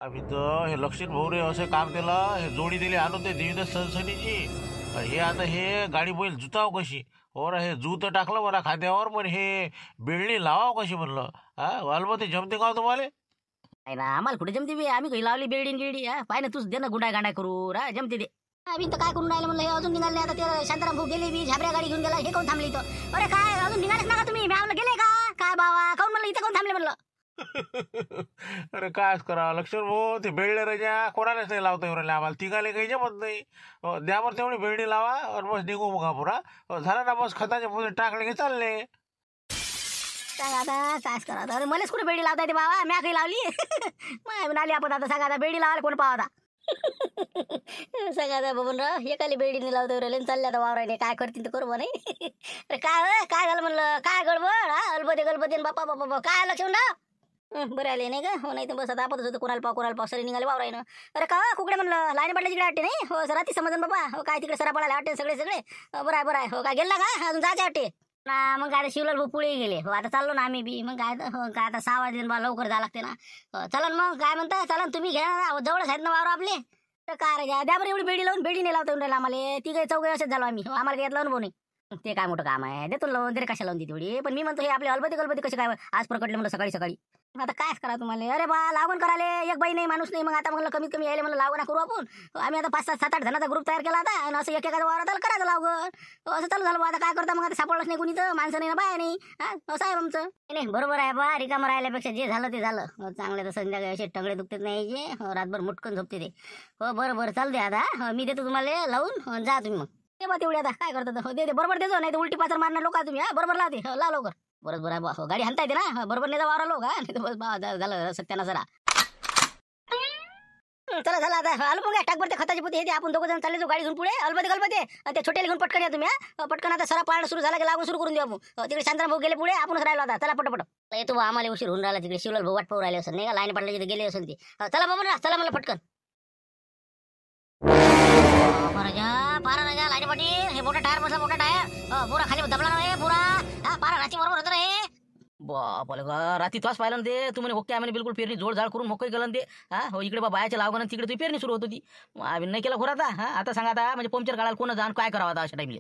आम्ही तर हे लक्षण भाऊ रे असं काम दिलं, हे जोडी दिली आणून ते देवीदास सनसनीची. हे आता हे गाडी बैल जुताव कशी. हो रे, हे जूत टाकलं मला खांद्यावर, पण हे बेळणी लावाव कशी म्हणलं. हा वालबा ते जमते का हो तुम्हाला? नाही ना, आम्हाला कुठे जमते बे, आम्ही काही लावली बिल्डिंग गिल्डी. पाय ना तूच दे ना गुंडाय गांडाय करू रा, जमते ते. आम्ही तर काय करून राहिले म्हणलं, हे अजून निघाले आता. ते शांताराम भाऊ गेले बी, झाबऱ्या गाडी घेऊन गेला, हे कोण थांबले इथं? अरे काय अजून निघालेच ना का तुम्ही? मी म्हणलं गेले का काय बाबा, काऊन म्हणलं इथं कोण थांबले म्हणलं? अरे कायच करा लक्ष्मण भाऊ, ते बेळले राजा कोणालाच नाही लावता येऊ आम्हाला तिघाले काही जमत नाही. द्या बरं तेवढी बेळणी लावा आणि बस निघू मग पुरा. झाला ना बस, खताचे पुढे टाकले की चालले. सांग आता कायच करा आता. अरे मलाच कुठे बेडी लावता येते बाबा, म्या काही लावली? माय म्हणाली आपण आता. सांगा आता बेडी लावायला कोण पाहता? सांगा आता बबन राव, एकाली बेडी नाही लावता राहिले, चालले आता वावराने. काय करतील तर करू नाही. अरे काय काय झालं म्हणलं, काय गडबड? हा अलबदे गलबदे बाप्पा बाप्पा, काय लक्ष ना. बरं आले नाही का? हो, नाही तर बस आता आपतच होतं, कोणाला पाव सरी निघाले वावरायनं. अरे का कुकडे म्हणलं लाईन पडल्या तिकडे वाटते नाही? हो रात्री समजून बाबा. हो काय तिकडे सरा पडायला वाटते सगळे. बरं आहे. हो काय गेला का अजून जायचे वाटते ना? मग काय शिवलाल भाऊ पुढे गेले. हो आता चाललो ना आम्ही बी. मग काय हो काय आता 6 वाजले बा, लवकर जावं लागते ना. चला मग काय म्हणता, चला तुम्ही घ्या ना, जवळच आहेत ना वावर आपले. तर काय घ्या, द्या बरं एवढी बेडी लावून. बेडी नाही लावता येऊन राहिला आम्हाला. तिघे चौघे असेच झालो आम्ही. आम्हाला काही लावून भाऊ नाही. ते काय मोठं काम आहे, देतो लावून. तरी कशा लावून देते तेवढी? पण मी म्हणतो हे आपले अलबती कसे काय आज प्रकटले म्हणलं सकाळी सकाळी. आता कायच करा तुम्हाला? अरे बा लागून कराले, एक बाई नाही माणूस नाही. मग आता म्हणलं कमीत कमी यायला म्हणलं लागून करू आपण. आम्ही आता 5-7 जणांचा ग्रुप तयार केला आता, आणि असं एकेका वावरात करायचं लागून. असं चालू झालं. आता काय करता मग? आता सापडलंच नाही कुणी, तर माणसं नाही ना बाय नाही. असं आहे आमचं. नाही बरोबर आहे बा, रिकामं राहिल्यापेक्षा जे झालं ते झालं. चांगले तर संध्याकाळी असे टंगडे दुखतेच नाही जे, रातभर मुटकन झोपते ते. हो बरं चालू दे आता. मी देतो तुम्हाला लावून, जा तुम्ही मग. ते बा तेवढी आता काय करतात. हो दे बरोबर देतो, नाही तर उलटी पाचर मारणार लोक तुम्ही. बरोबर लावते. हो ला लवकर. बरोबर आहे बा. हो गाडी हाणता येते ना, बरोबर नेता वावरा लोक. नाही तर बस बा झालं सत्याना जरा. चला झालं आता. आलो मग टाक बरं ते खताची पोती. हे आपण 2 जण चालले, जो गाडी घेऊन पुढे गलबते ते छोटे घेऊन पटकन या तुम्ही. पटकन आता सरा पाळणं सुरू झाला की लागून सुरू करून देऊ आपण. तिकडे शांताराम भाऊ गेले पुढे, आपणच राहिलो आता. चला पटपट येतो बा, आम्हाला उशीर होऊन राहिला. तिकडे शिवलाल भाऊ वाट पाहू राहिले असेल नाही का, लाईन पडले तिथे गेले असेल ते. चला बाबा चला मला पटकन. पारा राजा लाईन पाटील, हे मोठा टायर बसला, मोठा टायर पुरा खाली दबला रे पुरा. पारा रात्री बरोबर होतं रे. बापले का रात्री तोच पाहिलं ते. तुम्ही ओके आम्ही बिलकुल पेरणी जोड झाड करून मोकळी केलं ते. हो इकडे बा बायाच्या लावगण तिकडे ती पेरणी सुरू होत होती. आम्ही नाही केला घोर आता. आता सांगा आता, म्हणजे पंक्चर काढायला कोण जाण काय करावं आता अशा टाईमला?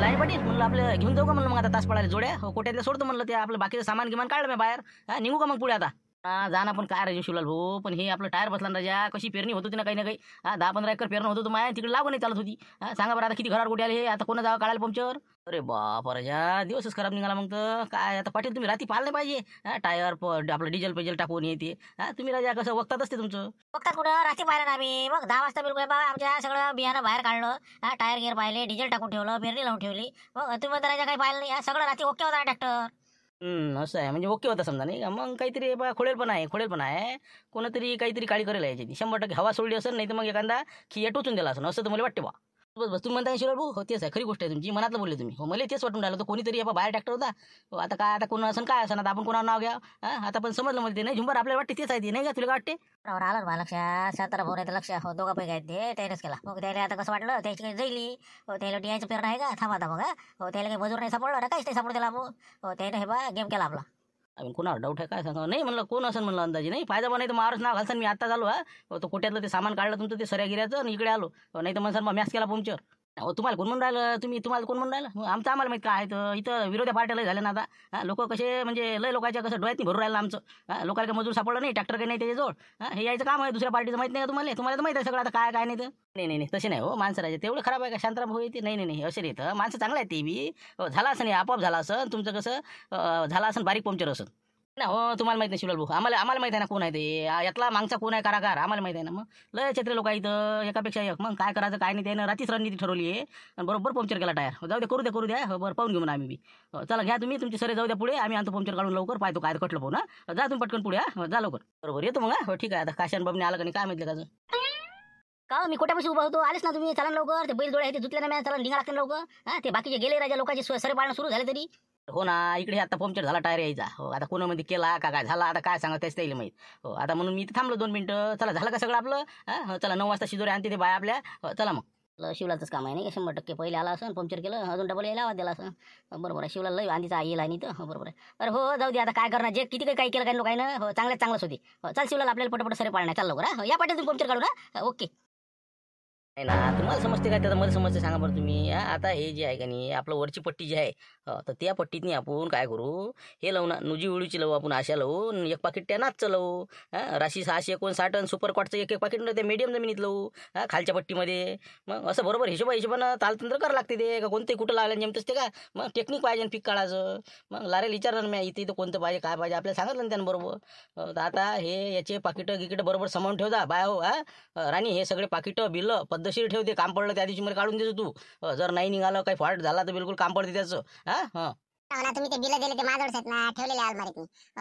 लाईन पाटील म्हणलं आपलं घेऊन जाऊ का म्हणलं. मग आता तास पडायला जोड्या कोट्यातल्या सोडतो म्हणलं. ते आपलं बाकीचं सामान गिमान काढलं मी बाहेर. निघू का मग पुढे आता? जाणं पण काय राजू शिवलाल भाऊ, पण हे आपलं टायर बसला ना राजा. कशी पेरणी होत होती ना काही ना काही. 10-15 एकर पेरणं होत होतं माय, तिकडे लागून नाही चालत होती. सांगा बरं आता किती घरावर कुठे आले. आता कोणा जावं काढायला पंक्चर? अरे बाप राजा, दिवसच खराब निघाला मग तर. काय आता पाटील तुम्ही रात्री पाहिलं नाही पाहिजे. टायर आपलं डिझेल पेजल टाकून येते. तुम्ही राजा कसं वक्तात असते तुमचं. वक्तात कुठं रात्री पाहिलं ना आम्ही. मग 10 वाजता बिलकुल बाबा आमच्या सगळं बियाणं बाहेर काढलं. टायर गिअर पाहिले, डिझेल टाकून ठेवलं, पेरणी लावून ठेवली. मग तुम्ही राजा काही पाहिलं नाही. सगळं रात्री ओके होता ट्रॅक्टर. असं आहे म्हणजे ओके होता समजा नाही का. मग काहीतरी खोडेल पण आहे. कोणतरी काहीतरी काळी करेल यायची ती. 100% हवा सोडली असेल, नाही तर मग एखादा खिया टोचून दिला असेल, असं तर मला वाटते बा. बस तुम्ही म्हणता शिवलाल भाऊ. हो तेच आहे, खरी गोष्ट आहे तुमची. मनातलं बोलले तुम्ही. हो मला तेच वाटून राहिलं तर कोणीतरी बाहेर ट्रॅक्टर होता. आता काय आता कोण असं काय असं आता आपण कोणावर नाव घ्या. आता पण समजलं मला ते नाही झुंबर आपल्याला वाटते तेच आहे ते नाही का, तुला काय वाटते? बरोबर आलं मला लक्षात. सातारा भाऊ नाही लक्ष. हो दोघांपैकी आहेत ते. त्यानेच केला. मग त्याला आता कसं वाटलं त्याची काही जाईली. हो त्याला यायचं पेरणं आहे का, थांबा बघा. हो त्याला काही मजूर नाही सापडलं, काहीच नाही सापडलं त्याला. हो त्याने हे बा गेम केला आपला. आम्ही कोणावर डाऊट आहे काय सांगा नाही म्हणलं. कोण असं म्हणलं अंदाजे नाही फायदा पण नाही तर मारच नाव घालसान. मी आता झालो. तो कोट्यातलं ते सामान काढलं तुमचं ते सऱ्या गिऱ्याचं, आणि इकडे आलो. नाही तर मग मॅच केला पंक्चर. हो तुम्हाला कोण म्हणून राहिलं. तुम्हाला कोण म्हणून राहिलं. आमचं आम्हाला माहित काय आहे. तर इथं विरोधी पार्ट्या लय झाले ना आता. लोक कसे म्हणजे लय लोकांच्या कसं डोळ्यात भरून राहिलं आमचं. लोकांना काही मजूर सापडलं नाही, ट्रॅक्टर काही नाही त्याच्याजवळ. हे यायचं काम आहे. दुसऱ्या पार्टीचं माहित नाही का तुम्हाला? तुम्हाला तर माहित आहे सगळं आता काय नाही तर. नाही तसे नाही हो माणसं राहायचे तेवढं खराब आहे का शांताराम भाऊ येते? नाही असे येतं माणसं चांगलं आहे ते बी. झालं असं नाही आपोआप झालं असं तुमचं कसं झालं असं बारीक पंक्चर असं ना. हो तुम्हाला माहित नाही शिवलाल भाऊ. आम्हाला माहित आहे ना कोण आहे ते. यातला मागचा कोण आहे कारागार आम्हाला माहित आहे ना. मग लय छत्रे लोक इथं एकापेक्षा एक. मग काय करायचं काय नाही त्यानं रात्रीच रणनीती ठरवली आहे. आणि बरोबर पंक्चर केला टायर. जाऊ दे करू द्या. बरं पाहून घेऊ ना आम्ही बी. चला घ्या तुम्ही तुमचे सरे जाऊ द्या पुढे. आम्ही आणतो पंक्चर काढून लवकर. पाहतो काय कटलं पाहू ना. जा तुम्ही पटकन पुढे. जा लवकर. बरोबर येतो मग. हो ठीक आहे. आता काशान बाबने आलं का नाही काय माहिती का मी कोट्यापाशी उभा होतो. आलेच ना तुम्ही. चला लवकर. ते बैल जोडे आहे ते धुतले ना मी. चला निघा लागते लवकर. ते बाकीचे गेले राजा लोकांचे सरे पाळणं सुरू झाले तरी. हो ना इकडे आता पंक्चर झाला टायर यायचा. हो आता कोणामध्ये केला का काय झाला आता काय सांगा त्याच त्याला माहित. हो आता म्हणून मी इथे थांबलो 2 मिनिटं. चला झालं का सगळं आपलं. चला 9 वाजता शिदोरे आणते ते बाय आपल्या. चला मग शिवलाचंच काम आहे नाही का 100% पहिले आला असं पंक्चर केलं अजून डबल यायला आवाज दिला असं बरोबर आहे शिवला लई आधीचा येईल आणि तर बरोबर आहे अरे हो जाऊ दे आता काय करणार जे किती काही केलं काही लोकांना हो चांगलंच होती हो चल शिवला आपल्याला पटपट सरे पाळणार चाल लवकर हा या पाठी तुम्ही पंक्चर काढू ना ओके नाही ना तुम्हाला समजते काय त्याचं मला समजते सांगा बरं तुम्ही आता हे जे आहे का नाही आपलं वरची पट्टी जी आहे तर त्या पट्टीतनी आपण काय करू हे लावू ना नुजी उळीची लावू आपण आशा लावू एक पाकिट त्या नाचचं लावू राशी 659 आणि सुपर कॉटचं एक पाकिट ते मीडियम जमिनीत लावू खालच्या पट्टीमध्ये मग असं बरोबर हिशोबानं तालतंत्र करावं लागते ते का कोणते कुठं लागलं नेमतंच ते का मग टेक्निक पाहिजे पीक काढायचं मग लारेल विचारणार मी इथं कोणतं पाहिजे काय पाहिजे आपल्याला सांगितलं ना त्यानं बरोबर तर आता हे याचे पाकिटं गिकिटं बरोबर सामावून ठेवता बाय हो राणी हे सगळे पाकिटं बिलं पद्धतशीर ठेवते काम पडलं त्या दिवशी मला काढून देतो तू जर नाही निघालं काही फॉल्ट झाला तर बिलकुल काम पडते त्याचं ना तुम्ही ते बिल दिले ते माझ्यावरच आहेत ना ठेवलेले अलमारीत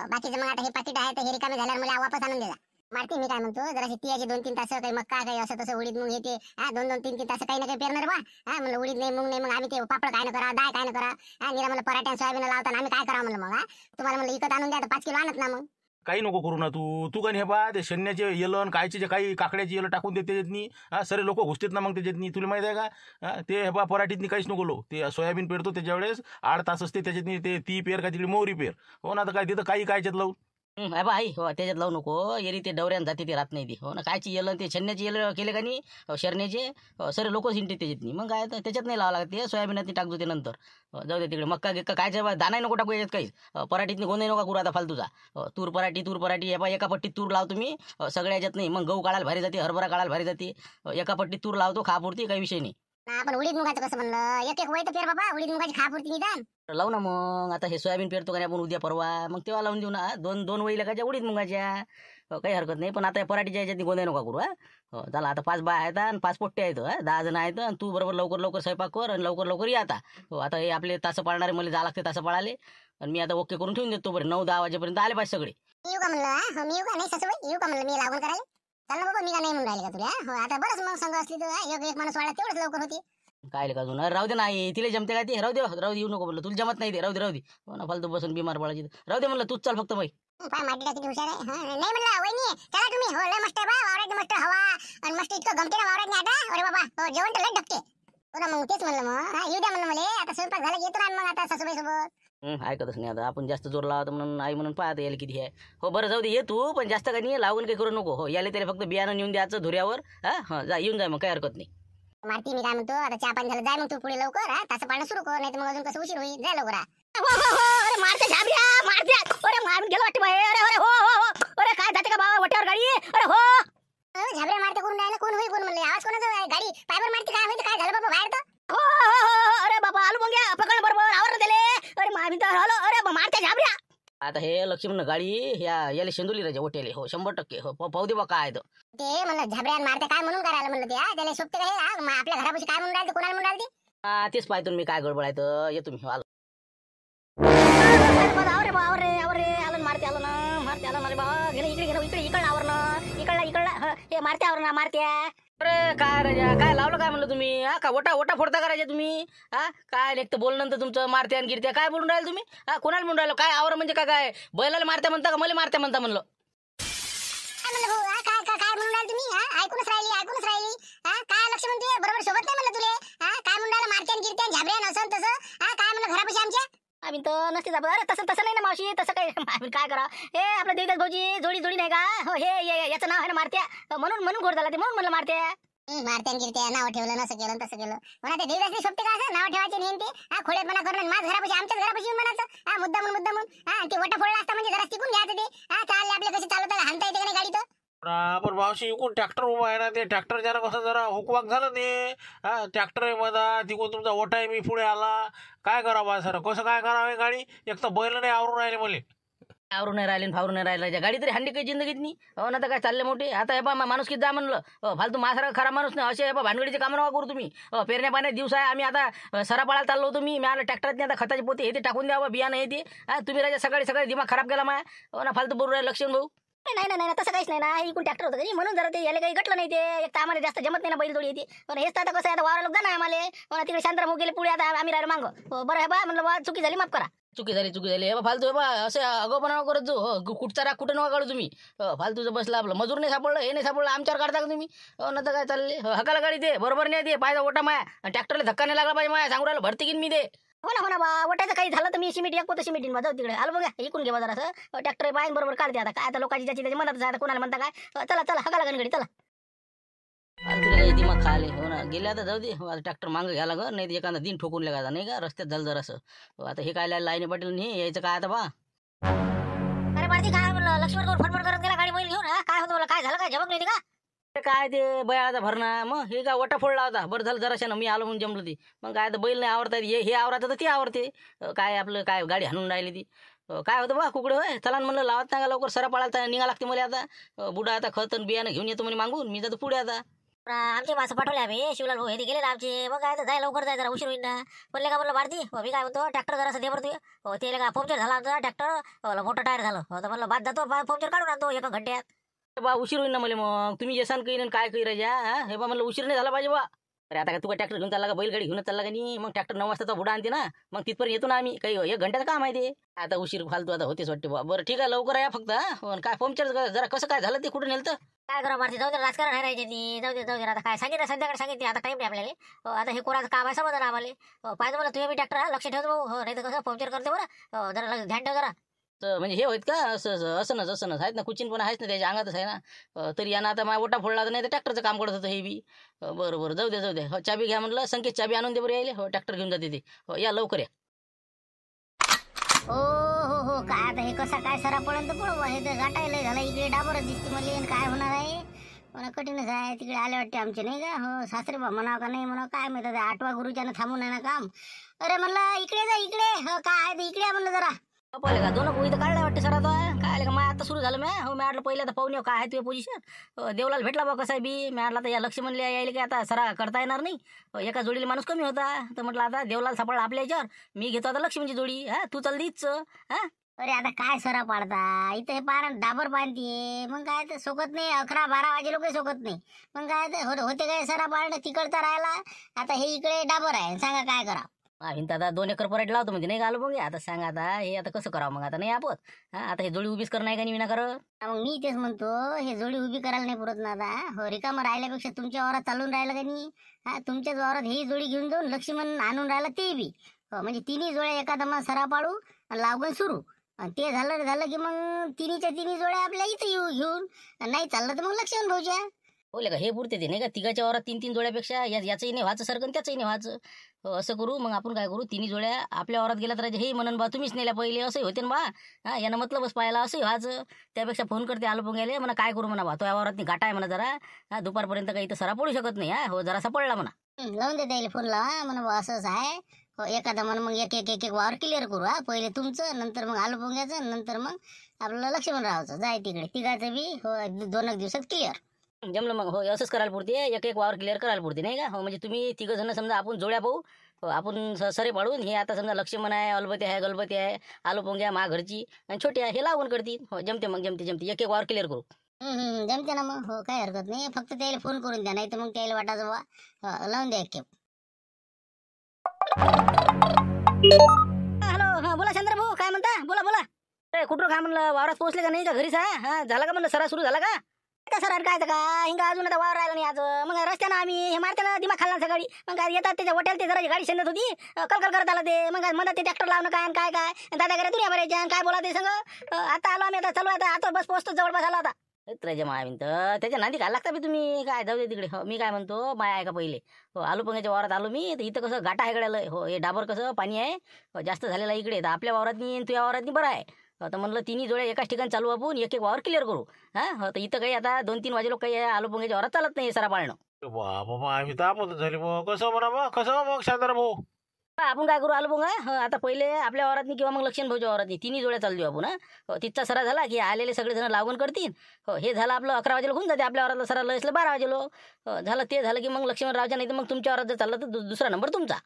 बाकीचं मग आता हे पाकिट आहे तर हे रिकामे झाल्यावर मला वापस आणून द्या मारती मी काय म्हणतो जरा तियाचे 2-3 तास काही मक्का काही असं तसं उडीद मग येते 2-3 तास काही ना काही पेरणार बा म्हणलं उडीद नाही मग आम्ही ते पापड काय न करा डाळ काय न करा निरा मला पराठ्या सोयाबीन लावताना आम्ही काय करावं म्हणलं मग तुम्हाला म्हणलं विकत आणून द्या 5 किलो आणत ना मग काही नको करू ना तू का हे बा ते शन्याचे येलन कायचे जे काही काकड्याची येलं टाकून देते त्याच्यातनी सरे लोक घुसतेत ना मग त्याच्यातनी तुला माहिती आहे का ते हे बा पराठीतनी काहीच नको लो ते सोयाबीन पेरतो त्याच्या वेळेस 8 तास असते त्याच्यातनी ते ती पेर का तिकडे मोहरी पेर हो ना तर काय तिथं काही कायच्यात लावून आई हो त्याच्यात लावू नको येरी ते डवऱ्यान जाते ते राहत नाही ते हो ना कायची येलं ते छन्याची येलं केले का नाही शरण्याचे सरे लोक हिंडते त्याच्यात नाही मग काय तर त्याच्यात नाही लावा लागते सोयाबीनात टाकतो ते नंतर जाऊ दे तिकडे मक्का गिक्का कायच्या दाना नको टाकू याच्यात काहीच पराठीतनी गोंधळ नका करू आता फालतूचा तूर पराठी एका पट्टीत तूर लावतो मी सगळ्या याच्यात नाही मग गहू काढायला भारी जाते हरभरा काढायला भारी जाते एका पट्टीत तूर लावतो खापुरती काही विषय नाही आपण उडीद मुगाचं कसं म्हणलं एक वय तर पेर बाबा उडीद मुगाची खापुरती निदान लावू ना मग आता हे सोयाबीन पेरतो का आपण उद्या परवा मग तेव्हा लावून देऊ ना दोन वही लगायच्या उडीद मुगाच्या काही हरकत नाही पण आता पराठीच्या याच्यात गोंधळ नका करू हो झाला आता 5 बाय आहेत आणि 5 पोट्टे आहेत 10 जण आहेत आणि तू बरोबर लवकर स्वयंपाक कर आणि लवकर ये आता हो आता हे आपले तासं पाळणारे मला जा लागते तासं पाळाले आणि मी आता ओके करून ठेवून देतो बरं 9-10 वाजेपर्यंत आले पाहिजे सगळे येऊ का म्हणलं मी येऊ का नाही सासूबाई येऊ का म्हणलं मी लागून करायला चल ना बाबा मी का नाही म्हणून राहिले का तुला हो आता बरंच मग संघ असली तर एक माणूस वाढत तेवढंच लवकर होती काय का अजून राहू दे नाही तिला जमते काय ते राहू दे येऊ नको बोललं तुला जमत नाही ते राहू दे हो ना फालतू बसून बिमार पडायची राहू दे म्हणलं तूच चाल फक्त बाई पाय माटीला किती हुशार आहे नाही म्हणलं वहिनी चला तुम्ही हो लय मस्त आहे बा वावरात मस्त हवा आणि मस्त इतकं गमते ना वावरात आता अरे बाबा हो जेवण तर लय ढकते हो ना मग तेच म्हणलं मग येऊ द्या म्हणलं मला आता स्वयंपाक झाला येतो ना मग आता सासूबाई सोबत ऐकतच नाही आता आपण जास्त जोर लावतो म्हणून आई म्हणून पाहता यायला किती आहे हो बरं जाऊ दे ये तू पण जास्त काही नाही लागून काही करू नको हो याला त्याला फक्त बियाणं नेऊन द्यायचं धुऱ्यावर हा जा येऊन जाय मग काही हरकत नाही मारती मी काय म्हणतो आता चहा पाणी झालं जाय मग तू पुढे लवकर तासं पाळणं सुरू कर नाही तर मग अजून कसं उशीर होईल जाय लवकर अरे मारते झाबऱ्या मारते अरे मारून गेलो वाटते बाई अरे हो अरे काय जाते का बाबा वाट्यावर गाडी अरे हो झाबऱ्या मारते करून राहिला कोण होईल कोण म्हणले आवाज कोणाचा आहे गाडी पायवर मारते काय होईल काय झालं बाबा बाहेर तर हो अरे बाबा आलू मग पकड बरोबर आवर दिले अरे मामी तर आलो अरे मारते झाबऱ्या आता हे लक्ष्मण गाडी याला शेंदुली राजा ओटेले हो 100% हो पाहू दे बा काय ते म्हणलं झाबऱ्यान मारते काय म्हणून करायला म्हणलं ते त्याला सोबते काय आपल्या घरापाशी काय म्हणून राहिले कोणाला म्हणून राहिले तेच पाहतो मी काय गडबड आहे तर येतो मी आलो आलं मारते आलं ना रे बाबा इकडे इकडं आवर ना इकडला हे मारते आवर ना मारते अरे काय राजा काय लावलं काय म्हणलं तुम्ही का ओटा फोडता करायचे तुम्ही काय लेखत बोलणं तुमचं मारते आणि गिरते काय बोलून राहिले तुम्ही कोणाला म्हणून राहिलो काय आवर म्हणजे काय बैलाला मारते म्हणता का मला मारते म्हणता म्हणलं काय म्हणून राहिले तुम्ही ऐकूनच राहिली काय लक्ष म्हणते बरोबर सोबत नाही म्हणलं तुले काय म्हणून राहिलं मारते आणि गिरते झाबऱ्या नसन तसं काय म्हणलं घरापाशी आमच्या आम्ही तर नसते जात अरे तसं नाही ना मावशी तसं काही आम्ही काय करा हे आपलं देवीदास भाऊजी जोडी नाही का हो हे याचं नाव आहे ना मारत्या म्हणून घोड झाला ते म्हणून म्हणलं मारत्या मारत्या गिरत्या नाव ठेवलं नसं केलं तसं केलं म्हणा ते देवीदासनी सोबते का असं नाव ठेवायचे नेहमी ते खोड्यातपणा करून माझ्या घरापाशी आमच्याच घरापाशी म्हणायचं मुद्दामून ते वटा फोडला असता म्हणजे जरा टिकून घ्यायचं ते चालले आपल्या कसं चालवता हाणता येते का नाही गाडी तर पण मावशी इकून ट्रॅक्टर उभा आहे ना ते ट्रॅक्टर जरा कसं जरा हुकवाक झालं ते ट्रॅक्टर आहे मधा तिकून तुमचा ओटा आहे मी पुढे आला काय करावं सर कसं काय करावं गाडी एक तर बैल नाही आवरून राहिले मला आवरून नाही राहिले फावरून नाही राहिलं गाडी तरी हंडी काही जिंदगीत नाही हो ना तर काय चालले मोठे आता हे बा माणूस किती जा म्हणलं फालतू मासारा खरा माणूस नाही असे बा भानगडीचे कामं नका करू तुम्ही पेरण्या पाण्यात दिवस आहे आम्ही आता सरापाळाला चाललो होतो मी आला ट्रॅक्टरात नाही आता खताचे पोते हे ते टाकून द्यावं बियाणं हे ते तुम्ही राजा सकाळी दिमाग खराब केला माया हो ना फालतू बोलू राहिले लक्ष्मण भाऊ नाही नाही नाही तसं काहीच नाही ना. इकडून ट्रॅक्टर होतं घरी म्हणून जरा ते याला काही गटलं नाही. ते एक तर आम्हाला जास्त जमत नाही ना बैलजोडी येते. पण हेच तर आता कसं आहे, आता वावरा लोक जाणार आम्हाला. पण तिकडे शांतराम गेले पुढे, आता आम्ही राहिलो मागं. बरं आहे बा, म्हणलं बा चुकी झाली माफ करा. चुकी झाली हे बा फालतू आहे बा. असं अगोपणा करत जाऊ. कुठचा राग कुठं नका काढू तुम्ही. फालतूचं बसलं आपलं. मजूर नाही सापडलं, हे नाही सापडलं, आमच्यावर काढता का तुम्ही? न तर काय चालले. हकाला गाडी दे बरोबर नाही दे. पायदा ओटा माया ट्रॅक्टरला धक्का नाही लागला पाहिजे. माया सांगू राहिलं भरती घेईन मी दे. हो ना बा. वाटायचं काही झालं तर मी सिमेंट एक पोतं सिमेंट जाऊ तिकडे. आलं बघा इकून घे बाजार असं. ट्रॅक्टर पाहिजे बरोबर काढते. आता काय आता लोकांची ज्याची त्याची म्हणत आता कोणाला म्हणता काय. चला चला हकाला गाडी चला. तुला काही दिमाग खाले हो ना. गेले आता जाऊ दे. आता ट्रॅक्टर मागं घ्यायला ग, नाही एखादा दिन ठोकून लागायचा नाही का रस्त्यात झालं जरासं. आता हे काय लाईने पाटील नाही यायचं काय आता बा. अरे पार्टी काय म्हणलं लक्ष्मण फटफट करत गेला गाडी बैल घेऊन. काय होतं मला काय झालं काय जमक नाही का? काय ते बयाळाचा भरणा मग हे काय वटा फोडला होता. बरं झालं जराशा मी आलो म्हणून जमलं ती. मग काय तर बैल नाही आवडता हे आवडतं तर ती आवडते. काय आपलं काय गाडी हाणून राहिली ती. काय होतं बा कुकडे होय. चला म्हणलं लावत नाही का लवकर सरा पाळायला निघा लागते मला आता. बुडा आता खत बियाणं घेऊन येतो म्हणे मागून. मी जातो पुढे आता. आमचे माणसं पाठवले आम्ही शिवलाल भाऊ हे गेले आमचे. मग काय जाय लवकर जाय जरा उशीर होईल ना. म्हणले का म्हणलं भारती मी काय म्हणतो ट्रॅक्टर जरा दे बरं तू. ते का पंक्चर झाला आमचा ट्रॅक्टर. मोठं टायर झालं तर म्हणलं बाद जातो पंक्चर काढून आणतो एका घंट्यात. बा उशीर होईल ना मला. मग तुम्ही जेसान काही काय काही राजा हे बा म्हणलं उशीर नाही झाला पाहिजे बा. अरे आता तू ट्रॅक्टर घेऊन चालला का बैलगाडी घेऊन चालला का नाही. मग ट्रॅक्टर 9 वाजताचा बुडा आणते ना. मग तिथपर्यंत येतो ना आम्ही. काही 1 घंट्याचं काम आहे ते. आता उशीर फालतू आता होतेच वाटते बा. बरं ठीक आहे लवकर या फक्त. काय पंक्चर जरा कसं काय झालं ते कुठं नेलं काय करा मारते. जाऊ दे राजकारण आहे राहायचे ती. जाऊ दे आता काय सांगितलं संध्याकाळी सांगितले. आता टाईम नाही आपल्याला. आता हे कोणाचं काम आहे समजा आम्हाला. पाहिजे मला तुम्ही ट्रॅक्टर लक्ष ठेवतो भाऊ. नाही तर कसं पंक्चर करते बरं. जरा ध्यान ठेव जरा. म्हणजे हे होत का असं नच आहेत ना. कुचिन पण आहेच ना त्याच्या अंगातच आहे ना. तरी यानं आता माझा ओटा फोडला तर नाही तर ट्रॅक्टरचं काम करत होतं हे बी. बरं जाऊ दे. हो चाबी घ्या म्हणलं. संकेत चाबी आणून दे बरं यायले. हो ट्रॅक्टर घेऊन जाते ते. हो या लवकर या. हो काय आता हे कसा काय सरा पर्यंत पळवा. हे तर गाठायला झालं इकडे डाबरच दिसते मला. काय होणार आहे मला कठीणच आहे. तिकडे आले वाटते आमचे नाही का. हो सासरे बा म्हणावं का नाही म्हणावं काय माहिती. 8वा गुरुच्यानं थांबून आहे ना काम. अरे म्हणलं इकडे जा इकडे. हो काय आहे इकडे आहे म्हणलं जरा. पहिले का 2 पोळी तर काढल्या वाटते सर. आता काय का आता सुरू झालं मी. हो मी म्हटलं पहिले आता पाहून काय आहे तुझे पोझिशन. देवलाल भेटला बा कसा बी. मी म्हटलं आता या लक्ष्मणला यायला की आता सरा करता येणार नाही. एका जोडीला माणूस कमी होता. तर म्हटलं आता देवलाल सापडला आपल्या याच्यावर. मी घेतो आता लक्ष्मीची जोडी. तू चल दीच. अरे आता काय सरा पाडता इथं हे पारा डाबर पाडतीये. मग काय तर सोकत नाही. 11-12 वाजे लोक सोकत नाही. मग काय तर होते काय सरा पाडणं तिकडचा राहिला. आता हे इकडे डाबर आहे. सांगा काय करा. आता 2 एकर पराठी लावतो म्हणजे नाही घालू. मग आता सांगा आता हे आता कसं करावं. मग आता नाही आपण आता हे जोडी उभीच करणं आहे का नाही विनाकर. मग मी तेच म्हणतो हे जोडी उभी करायला नाही पुरत ना आता. हो रिकामं राहिल्यापेक्षा तुमच्या वावरात चालून राहिलं का नाही. तुमच्याच वावरात ही जोडी घेऊन जाऊन लक्ष्मण आणून राहिला ते बी. हो म्हणजे तिन्ही जोड्या एका दमा सरा पाडू लावगण सुरू. ते झालं की मग तिन्हीच्या जोड्या आपल्या इथे येऊ घेऊन. नाही चाललं तर मग लक्ष्मण भाऊच्या. बोले का हे पुरते ते नाही का. तिघाच्या वावरात 3-3 जोड्यापेक्षा याचंही नाही व्हायचं सरकन त्याचंही नाही व्हायचं. असं करू मग आपण काय करू. तिन्ही जोड्या आपल्या वावरात गेला तर हे म्हणून बा तुम्हीच नेल्या पहिले असंही होते ना बा. यानं मतलबच पाहिला असंही व्हायचं. त्यापेक्षा फोन करते आलो पोंग्याले म्हणा काय करू म्हणा बा. तो या वावरात गाठा आहे म्हणा जरा. दुपारपर्यंत काही तर सरा पडू शकत नाही. हो जरासा पडला म्हणा. लावून दे त्याला फोन लावा म्हणा असंच आहे. हो एखादा म्हणून मग एक वावर क्लिअर करू. पहिले तुमचं नंतर मग आलू पोंग्याचं नंतर मग आपलं लक्ष्मण राहायचं. जाय तिकडे तिघाचं बी हो 2 दिवसात क्लिअर जमलं. मग हो असंच करायला पुरते. एक वावर क्लिअर करायला पुरते नाही का. हो म्हणजे तुम्ही 3 जण समजा आपण जोड्या पाहू. आपण सरे पाडून हे आता समजा लक्ष्मण आहे अलबती आहे गलबती आहे आलू पोंग्या मा घरची आणि छोटी आहे हे लावून करतील. हो जमते मग जमते एक वावर क्लिअर करू. जमते ना मग. हो काही हरकत नाही. फक्त त्याला फोन करून द्या नाही तर मग त्याला वाटायचं बा लावून द्या एक खेप. हॅलो बोला चंद्र भाऊ काय म्हणता. बोला कुठं काय म्हणलं वावरात पोहोचले का नाही का घरीच. झाला का म्हणलं सरा सुरू झाला का. सर काय का हिंगा अजून आता वावर राहिला नाही आज. मग रस्त्यानं आम्ही हे मारते ना दिमाग खाल्ला गाडी. मग येतात त्याच्या वट्याला ते जरा गाडी शेंदत होती कलकल करत आला ते. मग म्हणतात ते ट्रॅक्टर लावणं काय दादा घरी दुनिया भरायच्या काय बोला ते संग. आता आलो आम्ही आता चालू आता बस पोहोचतो जवळपास आलो आता. तर त्याच्या नांदी घाल लागता बी तुम्ही काय जाऊ दे तिकडे. हो मी काय म्हणतो माया आहे का पहिले. हो आलू पंग्याच्या वावरात आलो मी. तर इथं कसं गाठा आहे गड्याला. हो हे डाबर कसं पाणी आहे जास्त झालेलं इकडे. तर आपल्या वावरात नाही तुझ्या वावरात नाही बरं आहे. तर म्हणलं तिन्ही जोड्या एकाच ठिकाणी चालू आपण एक वावर क्लिअर करू. हो तर इथं काही आता 2-3 वाजे लोक काही आलू पंग्याच्या वावरात चालत नाही सरा पाळणं. बाबा आम्ही तापत झाली मग कसं म्हणा मग कसं मग शांताराम भाऊ. आपण काय करू आलो पंगा. आता पहिले आपल्या वावरात नाही किंवा मग लक्ष्मण भाऊच्या वावरात नाही तिन्ही जोड्या चालू आपण. हो तिथचा सरा झाला की आलेले सगळे जण लागून करतील. हो हे झालं आपलं 11 वाजेला होऊन जाते. आपल्या वावरातला सरा लसलं 12 वाजेलो. झालं ते झालं की मग लक्ष्मणरावच्या नाही तर मग तुमच्या वावरात जर चाललं तर दुसरा नंबर तुमचा.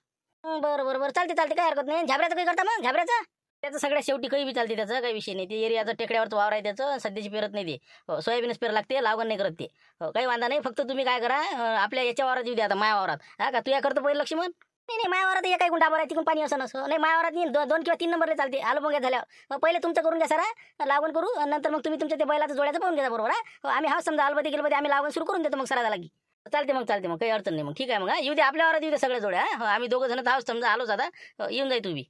बरं चालते काय हरकत नाही. झाबऱ्याचं काही करता मग झाबऱ्याचं. त्याचं सगळ्यात शेवटी काही बी चालते, त्याचं काही विषय नाही. ते एरियाचं टेकड्यावरचं वावर आहे त्याचं, सध्याची पेरत नाही ते. सोयाबीनच पेर लागते, लागवण नाही करत ते. काही वांधा नाही. फक्त तुम्ही काय करा, आपल्या याच्या वावरात येऊ द्या आता, माया वावरात. हा का, तू या करतो पहिलं लक्ष्मण? नाही नाही, माया वावरात काही गुंठा आहे, तिकडून पाणी असं नसं. नाही, माया वावरात येईल 2 किंवा 3 नंबरला चालते. आलो मग झाल्यावर पहिले तुमचं करून घ्या सारा, लागवण करू, आणि नंतर मग तुम्ही तुमच्या ते बैलाचं जोड्याचं पाहून घ्या बरोबर. आम्ही हा समजा अलबदी गेलबदी आम्ही लागवण सुरू करून देतो मग सरा झाला की. चालते मग काही अडचण नाही. मग ठीक आहे, मग येऊ दे आपल्या वावरात, येऊ दे सगळ्या जोड्या. आम्ही 2 जण आहोत समजा, आलोच आता. येऊन जाई तुम्ही.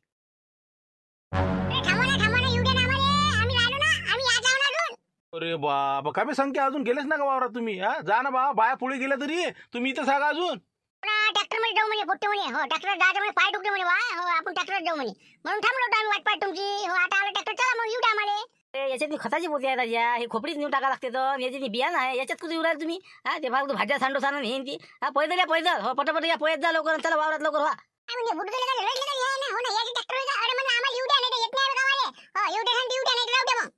थांबा ना, येऊ द्या ना आम्हाला. आम्ही राहिलो ना, आम्ही आज जाऊ ना अजून. अरे बाबा, कमी संख्या अजून गेलेच ना का वावरात तुम्ही? हा, जा ना बा, बाया पुढे गेल्या तरी तुम्ही इथं सांगा अजून. ट्रॅक्टर मध्ये जाऊ म्हणे, पोट्टे म्हणे. हो, ट्रॅक्टर जायचं म्हणे, पाय दुखले म्हणे. हो, आपण ट्रॅक्टर जाऊ म्हणे, म्हणून थांबलो होतो आम्ही वाट पाहत तुमची. हो, आता आलं ट्रॅक्टर, चला मग येऊ द्या आम्हाला. याच्यात खताची पोती आहे राजा, हे खोपडीच नेऊन टाका लागते. तर याची बियाणं आहे, याच्यात कुठे येऊ राहिले तुम्ही? हा, ते भाग भाज्या सांडो सांडून हे ती. हा, पैदल या पैदल. हो, पटापट या, पोयात जा लवकर, चला वावरात लवकर व्हा. काय म्हणजे बुडगेले का रडले का हे ना? हो ना, याची ट्रॅक्टर जा. अरे म्हणजे आम्हाला येऊ द्या, नाही तर येत नाही गावाले. हो, येऊ द्या, येऊ द्या, नाही तर राहू द्या मग.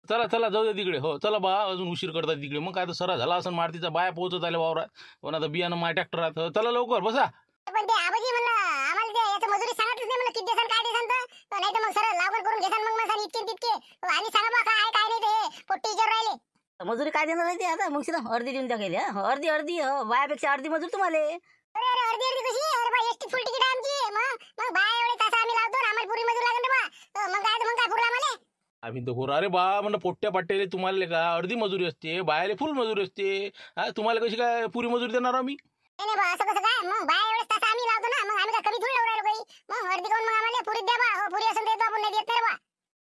चला चला, जाऊ दे तिकडे. हो चला बा, अजून उशीर करतात तिकडे. मग काय तर सरा झाला असं मारतीचा, बाया पोहोचत आल्या वावरात. पण आता बियाणं माझ्या ट्रॅक्टरात. चला लवकर बसा. पण ते आबाजी म्हणलं आम्हाला ते याचं मजुरी सांगितलंच नाही, म्हणलं किती देसान काय देसान. तर नाही तर मग सरळ लागवड करून घेसान मग म्हणसान इतके तितके. आणि सांगा बा काय आहे काय नाही, ते हे पोट्टे विचार राहिले. मजुरी काय देणार आहे ते आता? मग सिधा अर्धी देऊन टाकेल. अर्धी अर्धी, हो, बायापेक्षा अर्धी मजूर तुम्हाला. अरे अरे, अर्धी अर्धी कशी? अरे बा, एसटी फुल तिकीट आहे आमची. मग बाया एवढे तास आम्ही लावतो, आम्हाला पुरी मजूर लागेल बा. मग काय पुरला आम्हाला? आम्ही तर हो, अरे बा म्हणलं, पोट्ट्या पाट्याले तुम्हाला का अर्धी मजुरी असते, बायाले फुल मजुरी असते. हा, तुम्हाला कशी काय पुरी मजुरी देणार आम्ही? नाही नाही बा, असं कसं काय? मग बाया एवढे तास आम्ही लावतो ना, मग आम्ही काय कमी थोडी लावून राहिलो काही. मग अर्धी करून मग आम्हाला पुरी द्या बा. हो, पुरी असेल देतो, आपण नाही देत नाही बा.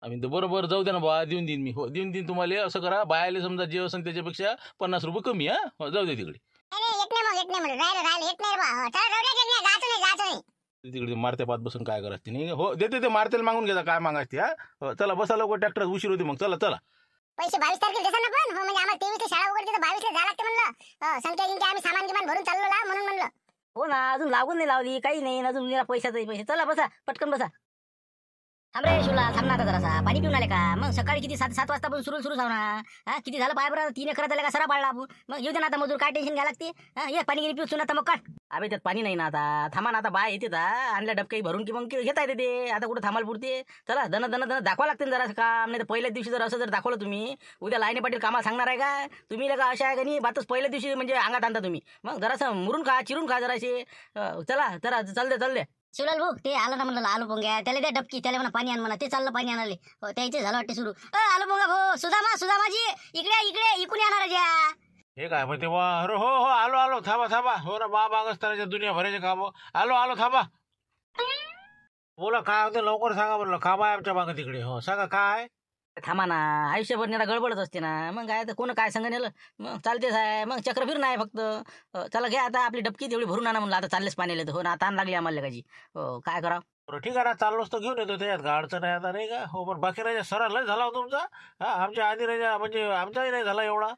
आम्ही तर बरोबर, जाऊ द्या ना बा, देऊन देईन मी. हो, देऊन देईन तुम्हाला. असं करा, बायाले समजा जे असेल त्याच्यापेक्षा 50 रुपये कमी. हा, हो, जाऊ दे तिकडे. नाही नाही, येत नाही मग, येत नाही म्हणून राहिलं येत नाही बा. हो, चला राहू द्या, येत नाही, जायचं नाही. तिकडे मारत्या पात बसून काय करायचं नाही. हो, देते ते मारतेला मागून घ्या काय मागायचे. हा, हो, चला बसा लवकर, ट्रॅक्टर उशीर होते मग. चला चला. पैसे 22 तारखेला देसान ना पण. हो, म्हणजे आम्हाला 23 शाळा उघडते तर 22 जा लागते म्हणलं. संख्या जिंके आम्ही सामान गिमान भरून चाललो ला, म्हणून म्हणलं. हो ना, अजून लागून नाही लावली, काही नाही अजून, निरा पैशाचाही पैसे. चला बसा, पटकन बसा. थांब रे शुला, थांब ना आता जरासा. पाणी पिऊन आले का? मग सकाळी किती 7 वाजता पण सुरू जाऊ ना. हा, किती झालं पाय बरं? 3 एकर झाले का सरा पाडला आपण. मग येऊ दे ना आता, मजूर काय टेन्शन घ्यायला लागते. हा, ये पाणी गिरी पिऊन आता मग काढ. अबे त्यात पाणी नाही ना आता. थांबा ना आता, बाय येते आणल्या डबके भरून की मग घेता येते ते. आता कुठं थांबायला पुरते? चला, दन दन दन दाखवा लागते जरा काम. नाही तर पहिल्याच दिवशी जर असं जर दाखवलं तुम्ही, उद्या लाईने पाटील कामाला सांगणार आहे का? तुम्ही का अशा आहे का नाही, बातच पहिल्या दिवशी म्हणजे अंगात आणता तुम्ही. मग जरासं मुरून खा, चिरून खा जराशे. चला जरा चल दे. शिवलाल भाऊ, ते आलं ना म्हणलं आलू पोंग्या, त्याला द्या डबकी, त्याला म्हणा पाणी आण म्हणा. ते चाललं पाणी आणाले. हो, त्याचे झालं वाटते सुरू. आलू पोंगा भाऊ, सुदामाजी इकडे इकडून येणार ज्या. हे काय म्हणते बा? अरे हो हो, आलो थांबा. हो ना, बा बागस्तानाच्या दुनिया भरायचे काम. आलो थांबा. बोला, काय होते लवकर सांगा म्हणलं. काम आहे आमच्या मागं तिकडे. हो सांगा काय. थांबा ना, आयुष्यभर नेला गडबडच असते ना. मग काय तर कोण काय सांगा नेलं, मग चालतेच आहे. मग चक्र फिरणं आहे फक्त. चला घ्या आता आपली डबकी तेवढी भरून आणा म्हणलं. आता चाललेच पाणी तर. हो ना, आता आण लागली आम्हाला काजी. हो, काय करा. बरं ठीक आहे ना, चाललोच तर घेऊन येतो, त्याच्यात काय अडचण आहे आता, नाही का? हो, पण बाकी राजा सरा लय झाला हो तुमचा. हा, आमच्या आधी राजा म्हणजे आमचाही नाही झाला एवढा.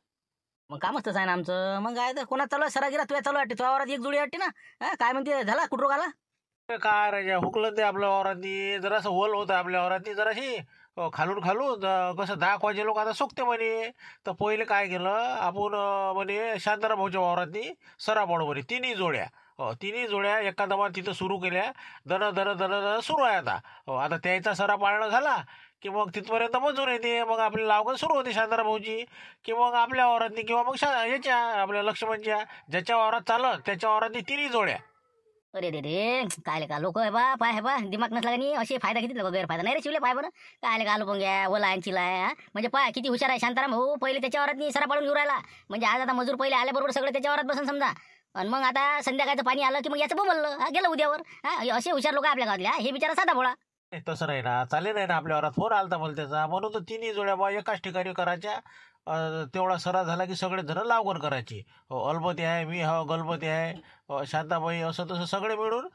मग कामच तसं आहे ना आमचं. मग काय तर कोणा चालू आहे सरा गिरा, तुला चालू वाटते, तुझ्या वावरात एक जोडी वाटते ना. हा, काय म्हणते, झाला कुठं आला? काय राजा हुकलं ते आपल्या वावरातनी, जरासं ओल होतं आपल्या वावरातनी जराशी. खालून कसं 10 वाजे लोक आता सुकते म्हणे. तर पहिले काय केलं आपण, म्हणे शांताराम भाऊच्या वावरातनी सरा पाडू म्हणे, 3 जोड्या. तिन्ही जोड्या एका दमा तिथं सुरू केल्या. दर सुरू आहे आता. आता त्याचा सरा पाळणं झाला की मग तिथपर्यंत मजूर येते. मग आपली लागवड सुरू होते शांताराम भाऊची. की मग आपल्या वावरातनी किंवा मग याच्या आपल्या लक्ष्मणच्या, ज्याच्या वावरात चालत त्याच्या वावरातनी 3 जोड्या. अरे रे काय का लोक आहे बा, पाय आहे बा, दिमाग नसला नाही. असे फायदा किती लोक गैरफायदा नाही रे शिवले. पाय बरं काय का लोक घ्या ओला आणची लाय. म्हणजे पाय किती हुशार आहे शांताराम भाऊ. पहिले त्याच्या वावरात सरा पाडून घेऊन राहिला. म्हणजे आज आता मजूर पहिले आल्याबरोबर सगळं त्याच्या वावरात बसून समजा. आणि मग आता संध्याकाळचं पाणी आलं की मग याचं बोंबललं. गेलं उद्यावर. हा, असे हुशार लोक आपल्या गावातल्या. हे बिचारा साधा भोळा. तसं नाही ना, चालेल नाही ना. आपल्या वरात फोन आलता मला त्याचा, म्हणून तर 3 जोड्या बा एकाच ठिकाणी करायच्या. तेवढा सरा झाला की सगळे जण लागवड करायची. अलबती आहे, मी गलबती आहे, शांताबाई, असं तसं सगळे मिळून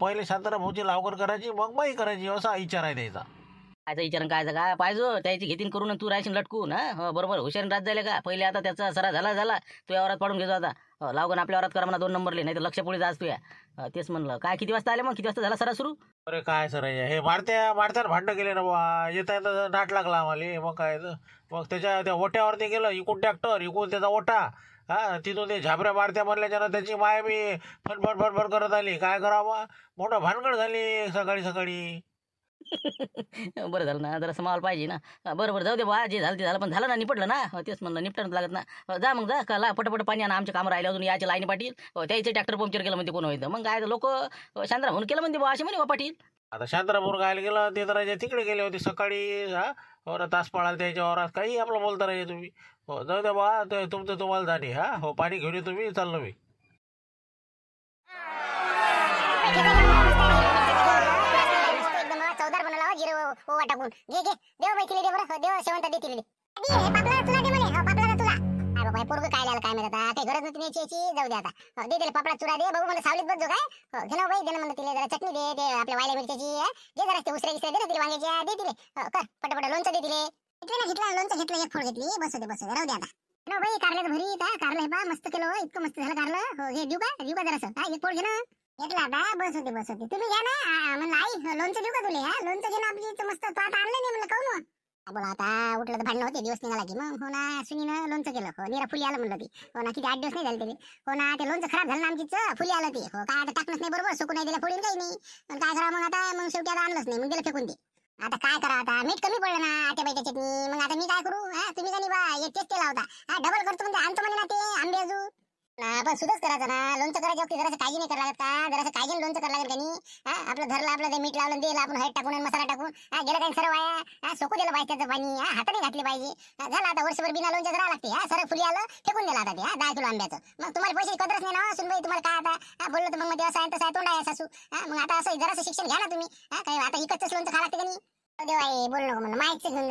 पहिले शांताराम भाऊची लागवड करायची, मग माई करायची, असा विचार आहे त्याचा. कायचा विचार काय पाहिजे त्याची घेतीन करून तू राहशील लटकून. हा, बरोबर हुशारीन रात जायला का. पहिले आता त्याचा सरा झाला तू या वरात पाडून घेतो आता. लागून आपल्या वरात करा म्हणा 2 नंबरले, नाही तर लक्ष पुढे जास तू या. तेच म्हणलं. काय किती वाजता आले मग, किती वाजता झाला सरा सुरू? अरे काय सर हे मारत्या भांडणं गेले ना बा. येता नाट लागला आम्हाला. मग काय मग त्या ओट्यावरती गेलं, इकून ट्रॅक्टर इकून त्याचा ओटा. हा, तिथून ते झाबऱ्या मारत्या म्हणल्याच्यानं त्याची माय मी फनफड करत आली. काय करावं, मोठं भानगड झाली सकाळी. बरं झालं ना, जरा समाल पाहिजे ना. बरं बरं, जाऊ दे बा, जे झालं ते झालं, पण झालं ना, निपटलं ना. तेच म्हणलं, निपटायला लागत ना. जा मग, जा का पटपट पाणी आणा, आमच्या कामं राहिले अजून याच्या लाईनी पाटील. त्याचे ट्रॅक्टर पंक्चर केलं म्हणते कोण होतं, मग काय लोक शांतरा म्हणून केलं म्हणते बा, असे म्हणे बा पाटील. आता शांतारामपूर गायला गेलं ते तर तिकडे गेले होते सकाळी. हा और तास पळाला त्याच्यावर काही आपलं बोलता राहिले तुम्ही. हो जाऊ द्या बा, ते तुमचं तुम्हाला जाणे. हा हो, पाणी घेऊन येतो मी, चाललो मी. एकदम चौदार बनवला जिरे ओवा टाकून. घे घे, देव बाई तिले दे बरं, देव शेवंत दे तिले. पापला तुला दे म्हणे, पापला तुला. अरे बाबा पोरग काय लागलं काय माहित आता, काही गरज नव्हती न्यायची याची, जाऊ दे आता. दे दिले पापडा चुरा दे, बघू मला सावलीत बसजो काय. घे ना बाई, दे ना म्हणलं तिले जरा चटणी दे, ते आपल्या वायल्या मिरच्याची. दे जरा ते उसरे गिसरे दे ना तिले वांग्याच्या, दे तिले. कर पटापट लोणचं दे तिले. घेतलं लोणचं घेतलं, एक फोड घेतली, बसू दे राहू दे आता. ना बाई कारल्याचं भरी का, कारलं हे पा मस्त केलं, इतकं मस्त झालं कारलं. हो घे, देऊ का जरासं. हा एक फोड घे ना. घेतला आता, बस होते तुम्ही घ्या ना. म्हणलं आई लोणचं देऊ का तुले. हा लोणचं घे ना, आपली इथं मस्त तो आता आणलं नाही म्हणलं काऊन. बोला आता उठलं तर भांडणं होते, दिवस निघाला की मग. हो ना, सुनीनं लोणचं केलं. हो निरा फुली आलं म्हणलं ती. हो ना, किती 8 दिवस नाही झाले तरी. हो ना, ते लोणचं खराब झालं ना आमचीच, फुली आलं ते. हो काय आता टाकणंच नाही बरोबर, सुकून नाही दिलं फोडून काही नाही. पण काय करा मग आता, मग शेवटी आता आणलंच नाही, मग दिलं फेकून ते. आता काय करा, आता मीठ कमी पडलं ना आट्या बाईच्या चटणी. मग आता मी काय करू. हा तुम्ही का नाही बा, एक तेच केला होता. हा डबल करतो म्हणजे आणतो म्हणे ना ते आंबे अजून. आपण सुद्धाच करायचं ना, लोणचं करायच्या वक्ती जरासं काळजी नाही करायला लागत का, जरासं काळजीने लोणचं करायला लागेल का नाही. हा आपलं धरलं, आपलं ते मीठ लावलं, दिलं आपण हळद टाकून मसाला टाकून. हा गेलं काही सरळ वाया. हा सोकू दिलं पाहिजे त्याचं पाणी. हा हाताने घातले पाहिजे. झालं आता वर्षभर बिना लोणचं राहावं लागते. हा सरळ फुली आलं फेकून दिलं आता ते. हा 10 किलो आंब्याचं. मग तुम्हाला पैशाची कदरच नाही ना सुनबाई, तुम्हाला काय आता. हा बोललो तर मग असं आहे तसं आहे, तोंड आहे सासू. हा मग आता असं जरासं शिक्षण घ्या ना तुम्ही. हा काही आता इकडचंच लोणचं खावं लागतं का नाही. देवाई बोल नको म्हणलं, माईकचं घेऊन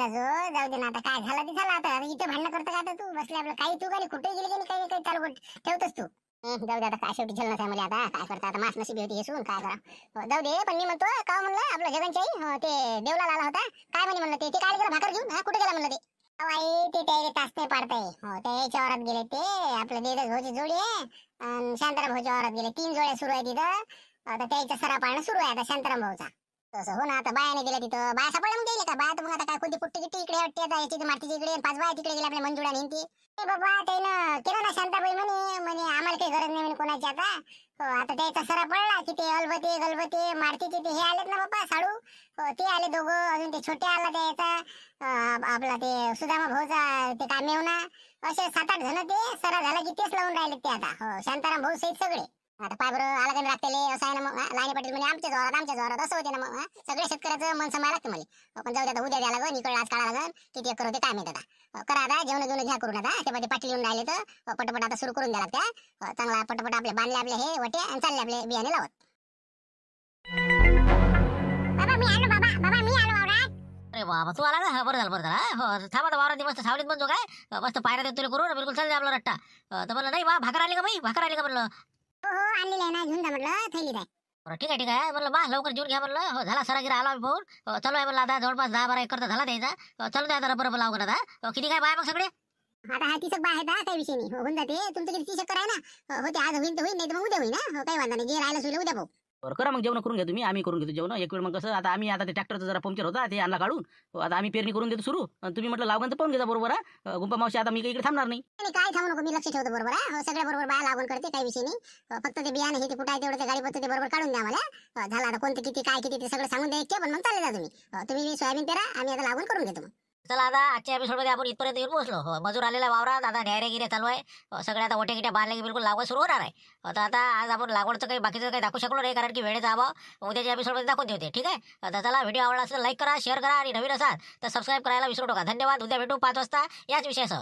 जाऊ दे ना. आता काय झालं ते झालं, आता इथे भांडणं करतं का आता तू बसले आपलं. काही तू काही कुठे गेली काही काही चालू ठेवतोस तू. जाऊ दे आता, काय शेवटी झेलणं आहे मला आता. काय करता आता, मास नशिबी होती हे सून, काय करा. जाऊ दे, पण मी म्हणतो का म्हणलं आपलं जगनच्याई ते देवला आला होता. काय म्हणे म्हणलं ते काय गेलं भाकर घेऊन. हा कुठे गेला म्हणलं ते. आई ते त्याला तास नाही पाडताय. हो ते याच्या वरात गेले ते, आपलं देवदास भाऊची जोडी आहे आणि शांताराम भाऊच्या वरात गेले. 3 जोड्या सुरू आहे तिथं. आता त्याच्या सरा पाळणं सुरू आहे आता शांताराम भाऊचा. तसं हो ना, आता बायाने दिलं तिथं. बाया सापडल्या मग गेले का बाया, तर मग आता काय कोणती पुट्टी गिट्टी इकडे वाटते आता, याची मातीच्या इकडे 5 बाया तिकडे गेल्या आपल्या मंजुळा नेमती. बाबा त्यानं केलं ना शांताबाई म्हणे आम्हाला काही गरज नाही म्हणे कोणाची आता. हो आता त्याचा सरा पडला की ते अलबते गलबते मारतीचे ते हे आलेत ना बाबा साडू. हो ते आले दोघं, अजून ते छोटे आला त्याचा आपला ते सुदामा भाऊचा ते काय मेवना. असे 7-8 जण ते सरा झाला की तेच लावून राहिले ते आता. हो शांताराम भाऊ सहित सगळे. आता पाय बरं आला का राखतेले असं आहे ना मग. लाईनी पाटील म्हणजे आमच्या जोरात असं होते ना मग. सगळ्या शेतकऱ्याचं मन सांभाळायला लागतं मला. पण जाऊ दे आता, उद्या द्यायला लागन, इकडे आज काढा लागन, किती एकर होते काय माहित आता. करा आता जेवण घेऊन घ्या करून. आता ते पाटील येऊन राहिले तर पटपट आता सुरू करून द्या लागत्या. चांगला पटपट आपले बांधले आपले हे वटे आणि चालले आपले बियाणे लावत. बाबा मी आलो, बाबा मी आलो वावरात. अरे बाबा तू आला ना, बरं झालं. हो थांबा तर वावरात मस्त सावलीत बनतो काय, मस्त पायऱ्या देत तुला करून बिलकुल चालते आपला रट्टा. तर म्हणलं नाही बा, भाकर आली का बाई, भाकर आली का म्हणलं. हो आणलेलं आहे ना, घेऊन जा म्हटलं, थैलीत आहे. बरं ठीक आहे म्हणलं बा, लवकर जेवून घ्या म्हणलं. हो झाला सरागिरा आला भाऊ. चालू आहे म्हणलं आता, जवळपास 10-12 एकर तर झाला द्यायचा. चालू द्या आता रबर लावून आता. किती काय बाय मग सगळे. आता हा 30 बाय आहेत, काही विषय नाही. होऊन जाते. तुमचं किती 30 एकर आहे ना. हो ते आज होईल तर होईल, नाही तर मग उद्या होईल ना. काही वांधा नाही, जे राहिलं सुईल उद्या भाऊ. बरं करा मग, जेवण करून घ्या तुम्ही, आम्ही करून घेतो जेवण एक वेळ. मग कसं आता आम्ही आता ते ट्रॅक्टरचं जरा पंक्चर होता ते आणला काढून. आता आम्ही पेरणी करून देतो सुरू. तुम्ही म्हटलं लावून तर पाहून घेता बरोबर. गुंपा मावशी आता मी इकडे थांबणार नाही. काय थांबू नको, मी लक्ष ठेवतो बरोबर. हो सगळ्या बरोबर बाया लागून करते, काही विषय नाही. फक्त ते बियाणे हे ते कुठे आहे तेवढं ते गाडी पत्ते ते बरोबर काढून द्या मला. झालं आता कोणते किती काय किती ते सगळं सांगून द्यायचे, पण मग चालले जा तुम्ही. तुम्ही सोयाबीन पेरा, आम्ही आता लागून करून घेतो. चला आता आजच्या एपिसोडमध्ये आपण इथपर्यंत येऊन पोहोचलो. मजूर आलेला वावरात, आता ढेऱ्या चालू आहे. सगळ्या आता ओट्या गिट्या बांधल्या की बिलकुल लागवड सुरू होणार आहे. आता आज आपण लागवडचं काही बाकीचं काही दाखवू शकलो नाही, कारण की वेळेचा अभाव. उद्याच्या एपिसोडमध्ये दाखवून ठेवते. ठीक आहे. आता चला, व्हिडिओ आवडला असेल लाईक करा, शेअर करा आणि नवीन असाल तर सबस्क्राईब करायला विसरू नका. धन्यवाद. उद्या भेटू 5 वाजता याच विषयासह.